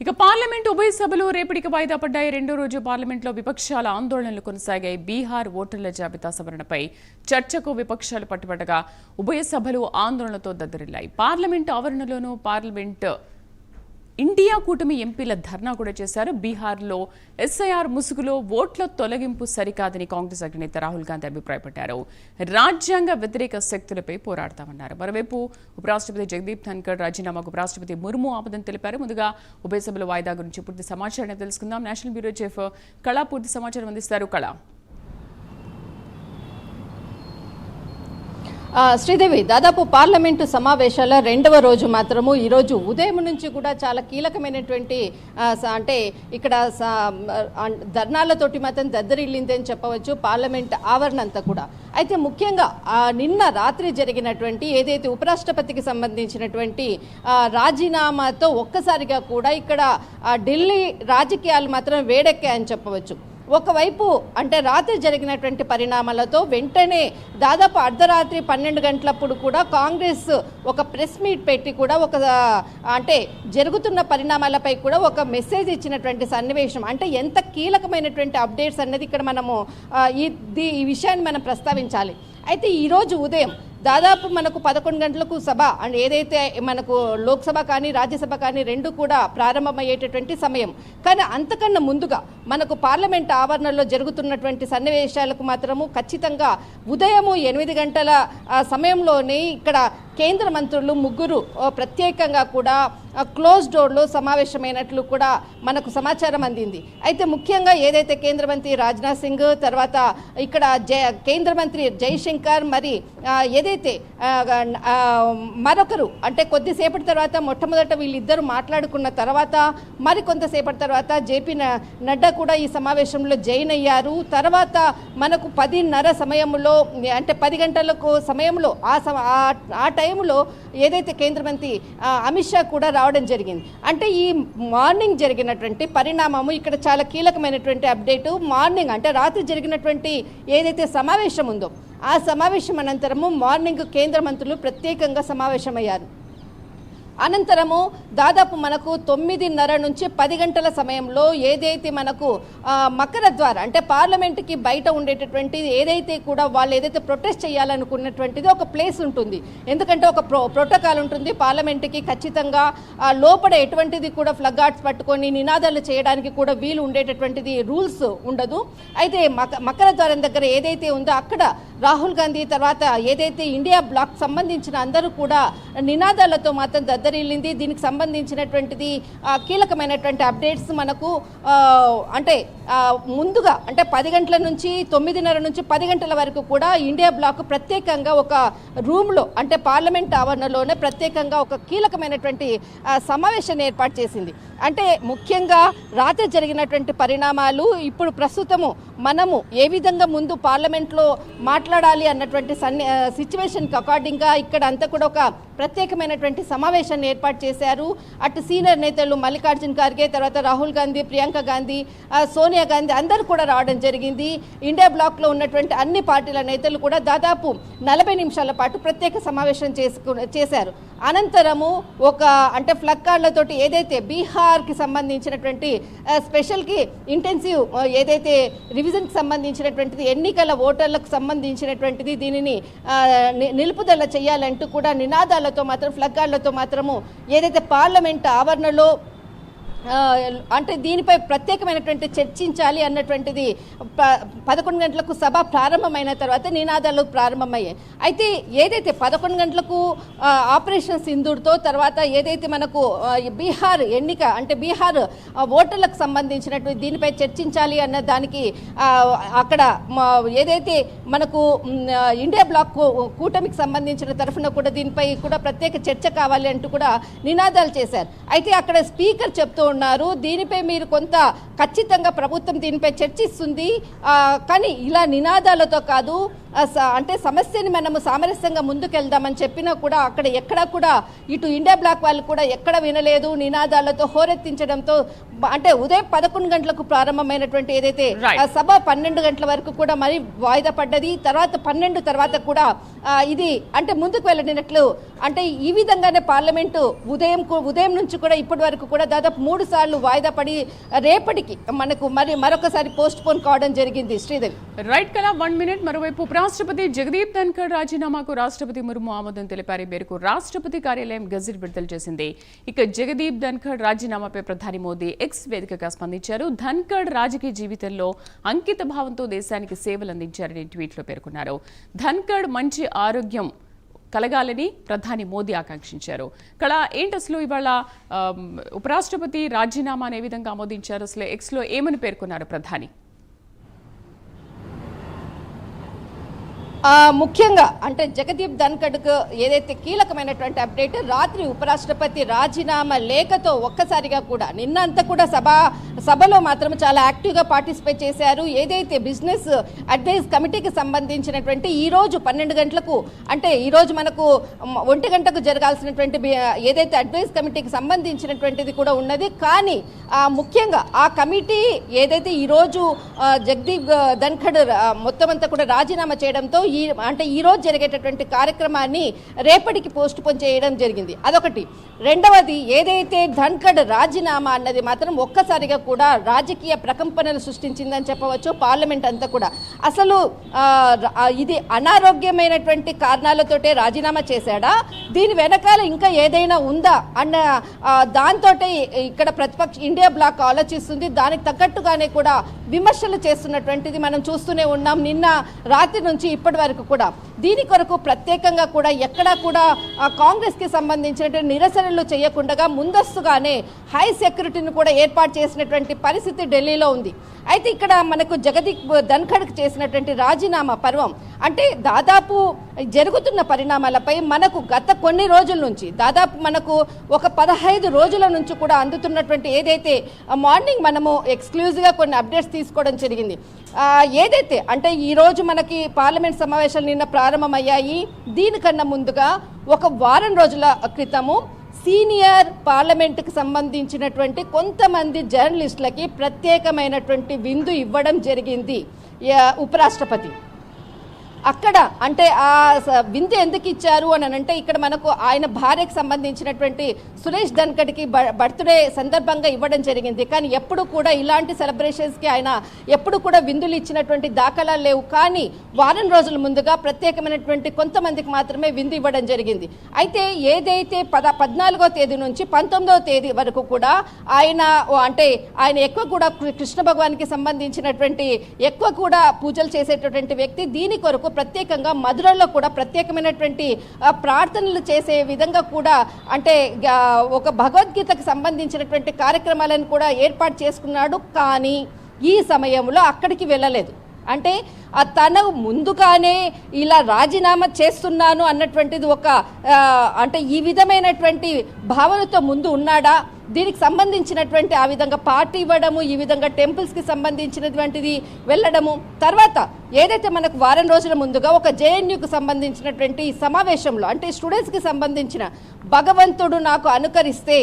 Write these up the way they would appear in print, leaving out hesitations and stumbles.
ఇక పార్లమెంట్ ఉభయ సభలు రేపటికి వాయిదా పడ్డాయి. రెండో రోజు పార్లమెంట్లో విపక్షాల ఆందోళనలు కొనసాగాయి. బీహార్ ఓటర్ల జాబితా సవరణపై చర్చకు విపక్షాలు పట్టుబట్టగా ఉభయ సభలు ఆందోళనలతో దద్దరిల్లాయి. పార్లమెంట్ ఆవరణలోనూ ఇండియా కూటమి ఎంపీల ధర్నా కూడా చేశారు. బీహార్లో ఎస్ఐఆర్ ముసుగులో ఓట్ల తొలగింపు సరికాదని కాంగ్రెస్ అగ్రనేత రాహుల్ గాంధీ అభిప్రాయపడ్డారు. రాజ్యాంగ వ్యతిరేక శక్తులపై పోరాడతామన్నారు. మరోవైపు ఉపరాష్ట్రపతి జగదీప్ ధన్కర్ రాజీనామాకు ఉపరాష్ట్రపతి ముర్ము ఆమోదం తెలిపారు. ముందుగా ఉభయ సభల వాయిదా గురించి పూర్తి సమాచారాన్ని తెలుసుకుందాం. నేషనల్ బ్యూరో చీఫ్ కళ పూర్తి సమాచారం అందిస్తారు. కళ, శ్రీదేవి, దాదాపు పార్లమెంటు సమావేశాల రెండవ రోజు మాత్రము ఈరోజు ఉదయం నుంచి కూడా చాలా కీలకమైనటువంటి అంటే ఇక్కడ ధర్నాలతోటి మాత్రం దద్దరిల్లిందని చెప్పవచ్చు పార్లమెంట్ ఆవరణ అంతా కూడా. అయితే ముఖ్యంగా నిన్న రాత్రి జరిగినటువంటి ఏదైతే ఉపరాష్ట్రపతికి సంబంధించినటువంటి రాజీనామాతో ఒక్కసారిగా కూడా ఇక్కడ ఢిల్లీ రాజకీయాలు మాత్రం వేడెక్కాయని చెప్పవచ్చు. ఒకవైపు అంటే రాత్రి జరిగినటువంటి పరిణామాలతో వెంటనే దాదాపు అర్ధరాత్రి 12 గంటలప్పుడు కూడా కాంగ్రెస్ ఒక ప్రెస్ మీట్ పెట్టి కూడా అంటే జరుగుతున్న పరిణామాలపై కూడా ఒక మెసేజ్ ఇచ్చినటువంటి సన్నివేశం. అంటే ఎంత కీలకమైనటువంటి అప్డేట్స్ అన్నది ఇక్కడ మనము ఈ విషయాన్ని మనం ప్రస్తావించాలి. అయితే ఈరోజు ఉదయం దాదాపు మనకు 11 గంటలకు సభ అండ్ ఏదైతే మనకు లోక్సభ కానీ రాజ్యసభ కానీ రెండు కూడా ప్రారంభమయ్యేటటువంటి సమయం. కానీ అంతకన్నా ముందుగా మనకు పార్లమెంట్ ఆవరణలో జరుగుతున్నటువంటి సన్నివేశాలకు మాత్రము ఖచ్చితంగా ఉదయము 8 గంటల సమయంలోనే ఇక్కడ కేంద్ర మంత్రులు ముగ్గురు ప్రత్యేకంగా కూడా క్లోజ్ డోర్లో సమావేశమైనట్లు కూడా మనకు సమాచారం అందింది. అయితే ముఖ్యంగా ఏదైతే కేంద్ర మంత్రి రాజ్నాథ్ సింగ్, తర్వాత ఇక్కడ కేంద్ర మంత్రి జైశంకర్, మరి ఏదైతే మరొకరు అంటే కొద్దిసేపటి తర్వాత మొట్టమొదట వీళ్ళిద్దరూ మాట్లాడుకున్న తర్వాత మరి కొంతసేపటి తర్వాత జేపీ నడ్డా కూడా ఈ సమావేశంలో జాయిన్ అయ్యారు. తర్వాత మనకు 10:30 సమయంలో అంటే 10 గంటలకు సమయంలో ఆ టైంలో ఏదైతే కేంద్ర మంత్రి అమిత్ షా కూడా రావడం జరిగింది. అంటే ఈ మార్నింగ్ జరిగినటువంటి పరిణామము ఇక్కడ చాలా కీలకమైనటువంటి అప్డేటు. మార్నింగ్ అంటే రాత్రి జరిగినటువంటి ఏదైతే సమావేశం ఉందో ఆ సమావేశం అనంతరము మార్నింగ్ కేంద్ర మంత్రులు ప్రత్యేకంగా సమావేశమయ్యారు. అనంతరము దాదాపు మనకు 9:30 నుంచి 10 గంటల సమయంలో ఏదైతే మనకు మకర ద్వార అంటే పార్లమెంట్కి బయట ఉండేటటువంటి ఏదైతే కూడా వాళ్ళు ఏదైతే ప్రొటెస్ట్ చేయాలనుకున్నటువంటిది ఒక ప్లేస్ ఉంటుంది. ఎందుకంటే ఒక ప్రోటోకాల్ ఉంటుంది పార్లమెంట్కి. ఖచ్చితంగా లోపల ఎటువంటిది కూడా ఫ్లగ్ ఆర్ట్స్ పట్టుకొని నినాదాలు చేయడానికి కూడా వీలు ఉండేటటువంటిది రూల్స్ ఉండదు. అయితే మకర ద్వారం దగ్గర ఏదైతే ఉందో అక్కడ రాహుల్ గాంధీ తర్వాత ఏదైతే ఇండియా బ్లాక్ సంబంధించిన అందరూ కూడా నినాదాలతో మాత్రం దద్దరిల్లింది. దీనికి సంబంధించినటువంటిది కీలకమైనటువంటి అప్డేట్స్ మనకు అంటే ముందుగా అంటే 10 గంటల నుంచి 9:30 నుంచి 10 గంటల వరకు కూడా ఇండియా బ్లాక్ ప్రత్యేకంగా ఒక రూమ్లో అంటే పార్లమెంట్ ఆవరణలోనే ప్రత్యేకంగా ఒక కీలకమైనటువంటి సమావేశాన్ని ఏర్పాటు చేసింది. అంటే ముఖ్యంగా రాత్రి జరిగినటువంటి పరిణామాలు ఇప్పుడు ప్రస్తుతము మనము ఏ విధంగా ముందు పార్లమెంట్లో మాట్లాడాలి అన్నటువంటి సిచ్యువేషన్కి అకార్డింగ్గా ఇక్కడ అంతా కూడా ఒక ప్రత్యేకమైనటువంటి సమావేశాన్ని ఏర్పాటు చేశారు. అటు సీనియర్ నేతలు మల్లికార్జున్ ఖార్గే, తర్వాత రాహుల్ గాంధీ, ప్రియాంక గాంధీ, సోనియా గాంధీ అందరూ కూడా రావడం జరిగింది. ఇండియా బ్లాక్లో ఉన్నటువంటి అన్ని పార్టీల నేతలు కూడా దాదాపు 40 నిమిషాల పాటు ప్రత్యేక సమావేశం చేశారు. అనంతరము ఒక అంటే ఫ్లగ్ కార్డులతోటి ఏదైతే బీహార్కి సంబంధించినటువంటి స్పెషల్కి ఇంటెన్సివ్ ఏదైతే రివిజన్కి సంబంధించినటువంటిది ఎన్నికల ఓటర్లకు సంబంధించినటువంటిది దీనిని నిలుపుదల చేయాలంటూ కూడా నినాదాలతో మాత్రం ఫ్లగ్ కార్డులతో మాత్రము ఏదైతే పార్లమెంట్ ఆవరణలో అంటే దీనిపై ప్రత్యేకమైనటువంటి చర్చించాలి అన్నటువంటిది 11 గంటలకు సభ ప్రారంభమైన తర్వాత నినాదాలు ప్రారంభమయ్యాయి. అయితే ఏదైతే 11 గంటలకు ఆపరేషన్ సింధూర్తో తర్వాత ఏదైతే మనకు బీహార్ ఎన్నిక అంటే బీహార్ ఓటర్లకు సంబంధించినటువంటి దీనిపై చర్చించాలి అన్న దానికి అక్కడ ఏదైతే మనకు ఇండియా బ్లాక్ కూటమికి సంబంధించిన తరఫున కూడా దీనిపై కూడా ప్రత్యేక చర్చ కావాలి అంటూ కూడా నినాదాలు చేశారు. అయితే అక్కడ స్పీకర్ చెప్తూ ఉన్నారు దీనిపై మీరు కొంత ఖచ్చితంగా ప్రభుత్వం దీనిపై చర్చిస్తుంది, కానీ ఇలా నినాదాలతో కాదు అంటే సమస్యని మనము సామరస్యంగా ముందుకెళ్దామని చెప్పినా కూడా అక్కడ ఎక్కడా కూడా ఇటు ఇండియా బ్లాక్ వాళ్ళు కూడా ఎక్కడ వినలేదు. నినాదాలతో హోరెత్తించడంతో అంటే ఉదయం 11 గంటలకు ప్రారంభమైనటువంటి ఏదైతే సభ 12 గంటల వరకు కూడా మరి వాయిదా పడ్డది. తర్వాత 12 తర్వాత కూడా ఇది అంటే ముందుకు వెళ్ళినట్లు అంటే ఈ విధంగానే పార్లమెంటు ఉదయం నుంచి కూడా ఇప్పటి వరకు కూడా దాదాపు 3 3 సార్లు వాయిదా పడి రేపటికి మనకు మరొకసారి పోస్ట్ పోన్ కావడం జరిగింది. శ్రీదేవి రైట్ కదా 1 మినిట్. మరోవైపు ఉపరాష్ట్రపతి జగదీప్ ధన్ఖడ్ రాజీనామాకు రాష్ట్రపతి ముర్ము ఆమోదం తెలిపారు. ఈ మేరకు రాష్ట్రపతి కార్యాలయం గెజిట్ విడుదల చేసింది. ఇక జగదీప్ ధన్ఖడ్ రాజీనామాపై ప్రధాని మోదీ ఎక్స్ వేదికగా స్పందించారు. ధన్ఖడ్ రాజకీయ జీవితంలో అంకిత భావంతో దేశానికి సేవలు అందించారని ట్వీట్లో పేర్కొన్నారు. ధన్ఖడ్ మంచి ఆరోగ్యం కలగాలని ప్రధాని మోదీ ఆకాంక్షించారు. ఇక్కడ ఏంటి అసలు ఇవాళ ఉపరాష్ట్రపతి రాజీనామాను ఏ విధంగా ఆమోదించారు, అసలు ఎక్స్లో ఏమని పేర్కొన్నారు ప్రధాని? ముఖ్యంగా అంటే జగదీప్ ధన్ఖడ్కు ఏదైతే కీలకమైనటువంటి అప్డేట్, రాత్రి ఉపరాష్ట్రపతి రాజీనామా లేఖతో ఒక్కసారిగా కూడా నిన్నంతా కూడా సభలో మాత్రం చాలా యాక్టివ్గా పార్టిసిపేట్ చేశారు. ఏదైతే బిజినెస్ అడ్వైజ్ కమిటీకి సంబంధించినటువంటి ఈరోజు 12 గంటలకు అంటే ఈరోజు మనకు 1 గంటకు జరగాల్సినటువంటి ఏదైతే అడ్వైజ్ కమిటీకి సంబంధించినటువంటిది కూడా ఉన్నది. కానీ ముఖ్యంగా ఆ కమిటీ ఏదైతే ఈరోజు జగదీప్ ధన్ఖడ్ మొత్తం అంతా కూడా రాజీనామా చేయడంతో ఈ రోజు జరిగేటటువంటి కార్యక్రమాన్ని రేపటికి పోస్ట్ పోన్ చేయడం జరిగింది. అదొకటి. రెండవది, ఏదైతే ధన్ఖడ్ రాజీనామా అన్నది మాత్రం ఒక్కసారిగా కూడా రాజకీయ ప్రకంపనలు సృష్టించిందని చెప్పవచ్చు. పార్లమెంట్ అంతా కూడా అసలు ఇది అనారోగ్యమైనటువంటి కారణాలతోటే రాజీనామా చేశాడా, దీని వెనకాల ఇంకా ఏదైనా ఉందా అన్న దాంతో ఇక్కడ ప్రతిపక్ష ఇండియా బ్లాక్ ఆలోచిస్తుంది. దానికి తగ్గట్టుగానే కూడా విమర్శలు చేస్తున్నటువంటిది మనం చూస్తూనే ఉన్నాం నిన్న రాత్రి నుంచి ఇప్పటి వరకు కూడా. దీని కొరకు ప్రత్యేకంగా కూడా ఎక్కడా కూడా కాంగ్రెస్కి సంబంధించినటువంటి నిరసనలు చేయకుండా ముందస్తుగానే హై సెక్యూరిటీని కూడా ఏర్పాటు చేసినటువంటి పరిస్థితి ఢిల్లీలో ఉంది. అయితే ఇక్కడ మనకు జగదీప్ ధన్ఖడ్కి చేసినటువంటి రాజీనామా పర్వం అంటే దాదాపు జరుగుతున్న పరిణామాలపై మనకు గత కొన్ని రోజుల నుంచి దాదాపు మనకు ఒక 15 రోజుల నుంచి కూడా అందుతున్నటువంటి ఏదైతే మార్నింగ్ మనము ఎక్స్క్లూజివ్గా కొన్ని అప్డేట్స్ తీసుకోవడం జరిగింది. ఏదైతే అంటే ఈరోజు మనకి పార్లమెంట్ సమావేశాలు నిన్న ప్రారంభమయ్యాయి. దీనికన్నా ముందుగా ఒక వారం రోజుల క్రితము సీనియర్ పార్లమెంటుకు సంబంధించినటువంటి కొంతమంది జర్నలిస్టులకి ప్రత్యేకమైనటువంటి విందు ఇవ్వడం జరిగింది ఉపరాష్ట్రపతి. అక్కడ అంటే ఆ విందు ఎందుకు ఇచ్చారు అని అంటే ఇక్కడ మనకు ఆయన భార్యకు సంబంధించినటువంటి సురేష్ ధన్ఖడ్కి బర్త్డే సందర్భంగా ఇవ్వడం జరిగింది. కానీ ఎప్పుడు కూడా ఇలాంటి సెలబ్రేషన్స్కి ఆయన ఎప్పుడు కూడా విందులు ఇచ్చినటువంటి దాఖలాలు లేవు. కానీ వారం రోజుల ముందుగా ప్రత్యేకమైనటువంటి కొంతమందికి మాత్రమే విందు ఇవ్వడం జరిగింది. అయితే ఏదైతే 14వ తేదీ నుంచి 19వ తేదీ వరకు కూడా ఆయన ఎక్కువ కూడా కృష్ణ భగవాన్కి సంబంధించినటువంటి ఎక్కువ కూడా పూజలు చేసేటటువంటి వ్యక్తి. దీని కొరకు ప్రత్యేకంగా మధురలో కూడా ప్రత్యేకమైనటువంటి ప్రార్థనలు చేసే విధంగా కూడా అంటే ఒక భగవద్గీతకు సంబంధించినటువంటి కార్యక్రమాలను కూడా ఏర్పాటు చేసుకున్నాడు. కానీ ఈ సమయంలో అక్కడికి వెళ్ళలేదు. అంటే తను ముందుగానే ఇలా రాజీనామా చేస్తున్నాను అన్నటువంటిది ఒక అంటే ఈ విధమైనటువంటి భావనతో ముందు ఉన్నాడా, దీనికి సంబంధించినటువంటి ఆ విధంగా పార్టీ ఇవ్వడము, ఈ విధంగా టెంపుల్స్కి సంబంధించినటువంటిది వెళ్ళడము. తర్వాత ఏదైతే మనకు వారం రోజుల ముందుగా ఒక జేఎన్యూకు సంబంధించినటువంటి సమావేశంలో అంటే స్టూడెంట్స్కి సంబంధించిన భగవంతుడు నాకు అనుకరిస్తే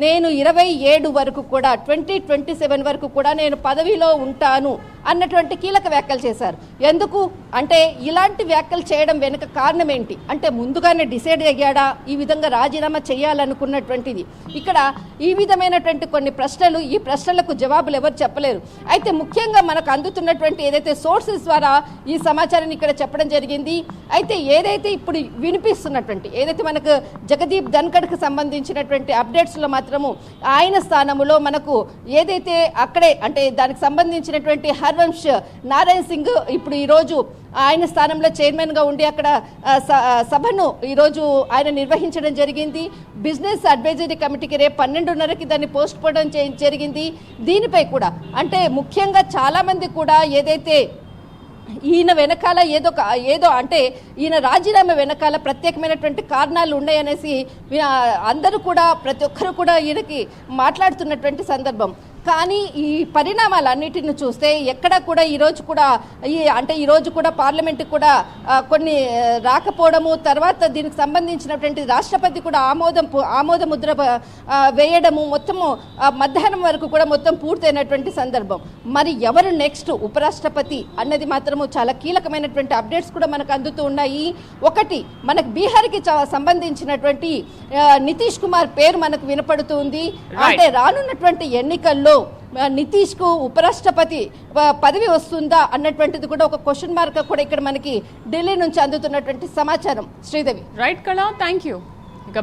నేను 27 వరకు కూడా 2027 వరకు కూడా నేను పదవిలో ఉంటాను అన్నటువంటి కీలక వ్యాఖ్యలు చేశారు. ఎందుకు అంటే ఇలాంటి వ్యాఖ్యలు చేయడం వెనుక కారణం ఏంటి అంటే ముందుగానే డిసైడ్ అయ్యాడా ఈ విధంగా రాజీనామా చేయాలనుకున్నటువంటిది? ఇక్కడ ఈ విధమైనటువంటి కొన్ని ప్రశ్నలు, ఈ ప్రశ్నలకు జవాబులు ఎవరు చెప్పలేరు. అయితే ముఖ్యంగా మనకు అందుతున్నటువంటి ఏదైతే సోర్సెస్ ద్వారా ఈ సమాచారాన్ని ఇక్కడ చెప్పడం జరిగింది. అయితే ఏదైతే ఇప్పుడు వినిపిస్తున్నటువంటి ఏదైతే మనకు జగదీప్ ధన్ఖడ్కి సంబంధించినటువంటి అప్డేట్స్లో మాత్రము ఆయన స్థానంలో మనకు ఏదైతే అక్కడే అంటే దానికి సంబంధించినటువంటి హర్వంశ్ నారాయణ్ సింగ్ ఇప్పుడు ఈరోజు ఆయన స్థానంలో చైర్మన్గా ఉండి అక్కడ సభను ఈరోజు ఆయన నిర్వహించడం జరిగింది. బిజినెస్ అడ్వైజరీ కమిటీకి రేపు 12:30కి దాన్ని పోస్ట్ పోవడం జరిగింది. దీనిపై కూడా అంటే ముఖ్యంగా చాలామంది కూడా ఏదైతే ఈయన వెనకాల ఏదో అంటే ఈయన రాజీనామా వెనకాల ప్రత్యేకమైనటువంటి కారణాలు ఉన్నాయనేసి అందరూ కూడా ప్రతి ఒక్కరు కూడా ఈయనకి మాట్లాడుతున్నటువంటి సందర్భం. కానీ ఈ పరిణామాలన్నిటిని చూస్తే ఎక్కడ కూడా ఈరోజు కూడా ఈరోజు కూడా పార్లమెంట్కి కూడా కొన్ని రాకపోవడము, తర్వాత దీనికి సంబంధించినటువంటి రాష్ట్రపతి కూడా ఆమోద ముద్ర వేయడము, మొత్తము మధ్యాహ్నం వరకు కూడా మొత్తం పూర్తయినటువంటి సందర్భం. మరి ఎవరు నెక్స్ట్ ఉపరాష్ట్రపతి అన్నది మాత్రము చాలా కీలకమైనటువంటి అప్డేట్స్ కూడా మనకు అందుతూ ఉన్నాయి. ఒకటి, మనకు బీహార్కి సంబంధించినటువంటి నితీష్ కుమార్ పేరు మనకు వినపడుతుంది. అంటే రానున్నటువంటి ఎన్నికల్లో నితీష్ కు ఉపరాష్ట్రపతి పదవి వస్తుందా అన్నటువంటిది కూడా ఒక క్వశ్చన్ మార్క్ కూడా ఇక్కడ మనకి ఢిల్లీ నుంచి అందుతున్నటువంటి సమాచారం. శ్రీదేవి. రైట్ కళ, థ్యాంక్ యూ.